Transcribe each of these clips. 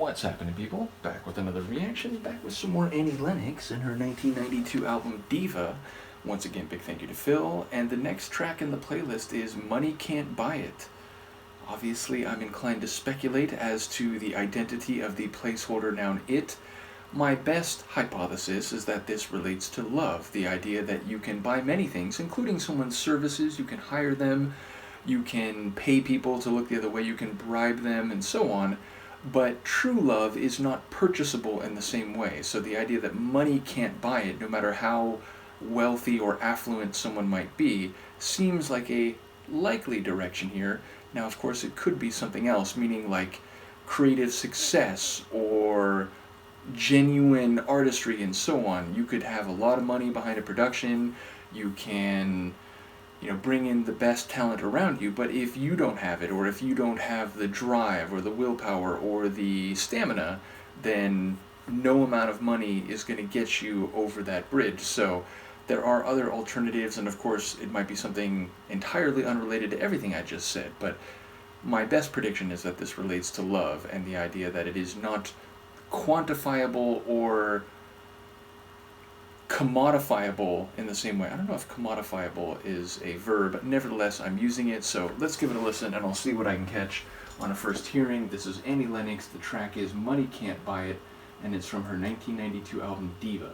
What's happening, people? Back with another reaction, back with some more Annie Lennox and her 1992 album Diva. Once again, big thank you to Phil. And the next track in the playlist is Money Can't Buy It. Obviously, I'm inclined to speculate as to the identity of the placeholder noun it. My best hypothesis is that this relates to love, the idea that you can buy many things, including someone's services, you can hire them, you can pay people to look the other way, you can bribe them, and so on. But true love is not purchasable in the same way. So the idea that money can't buy it, no matter how wealthy or affluent someone might be, seems like a likely direction here. Now, of course, it could be something else, meaning like creative success or genuine artistry and so on. You could have a lot of money behind a production, you can bring in the best talent around you, but if you don't have it, or if you don't have the drive or the willpower or the stamina, then no amount of money is going to get you over that bridge. So there are other alternatives, and of course it might be something entirely unrelated to everything I just said, but my best prediction is that this relates to love and the idea that it is not quantifiable or commodifiable in the same way. I don't know if commodifiable is a verb, but nevertheless I'm using it, so let's give it a listen and I'll see what I can catch on a first hearing. This is Annie Lennox, the track is Money Can't Buy It, and it's from her 1992 album Diva.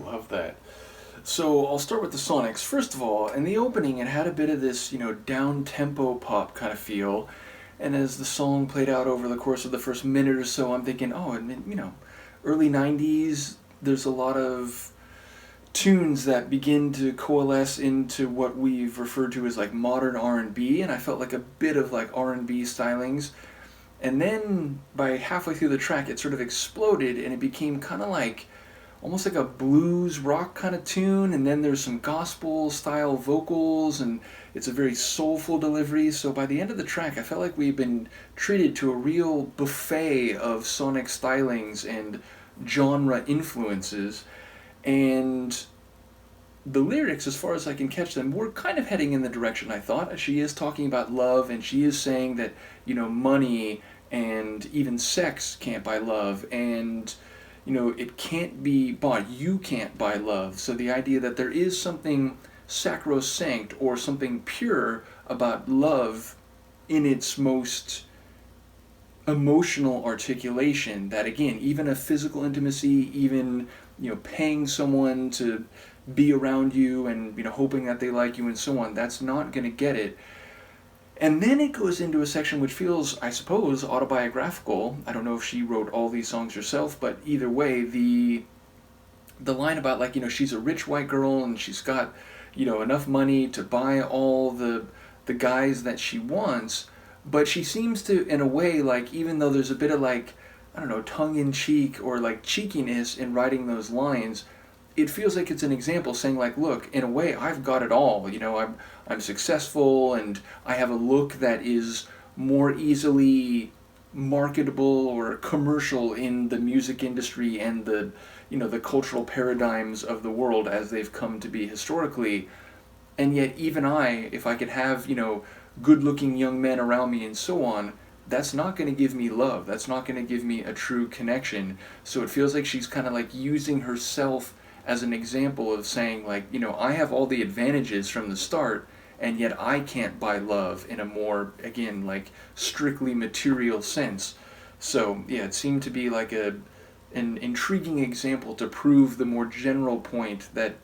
Love that. So I'll start with the Sonics. First of all, in the opening, it had a bit of this, down-tempo pop kind of feel. And as the song played out over the course of the first minute or so, I'm thinking, oh, early 90s, there's a lot of tunes that begin to coalesce into what we've referred to as like modern R&B, and I felt like a bit of like R&B stylings. And then by halfway through the track, it sort of exploded and it became kind of like almost like a blues rock kind of tune, and then there's some gospel style vocals, and it's a very soulful delivery. So by the end of the track, I felt like we've been treated to a real buffet of sonic stylings and genre influences. And the lyrics, as far as I can catch them, were kind of heading in the direction I thought. She is talking about love, and she is saying that, money and even sex can't buy love, and it can't be bought. You can't buy love. So the idea that there is something sacrosanct or something pure about love in its most emotional articulation, that again, even a physical intimacy, even, paying someone to be around you and, hoping that they like you and so on, that's not going to get it. And then it goes into a section which feels, I suppose, autobiographical. I don't know if she wrote all these songs herself, but either way, the line about like, she's a rich white girl and she's got, enough money to buy all the guys that she wants, but she seems to, in a way, like, even though there's a bit of like, I don't know, tongue-in-cheek or like cheekiness in writing those lines, it feels like it's an example saying like, look, in a way, I've got it all. I'm successful and I have a look that is more easily marketable or commercial in the music industry and the cultural paradigms of the world as they've come to be historically. And yet even I, if I could have, good-looking young men around me and so on, that's not going to give me love. That's not going to give me a true connection. So it feels like she's kind of like using herself as an example of saying like, I have all the advantages from the start, and yet I can't buy love in a more, again, like strictly material sense. So yeah, it seemed to be like an intriguing example to prove the more general point that,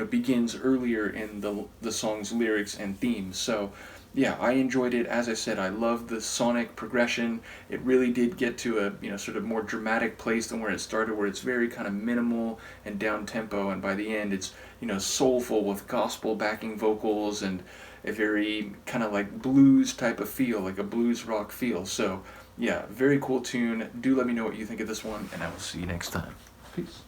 begins earlier in the song's lyrics and themes. So yeah, I enjoyed it. As I said, I loved the sonic progression. It really did get to a, sort of more dramatic place than where it started, where it's very kind of minimal and down tempo, and by the end it's, soulful with gospel backing vocals and a very kind of like blues type of feel, like a blues rock feel. So yeah, very cool tune. Do let me know what you think of this one, and I will see you next time. Peace.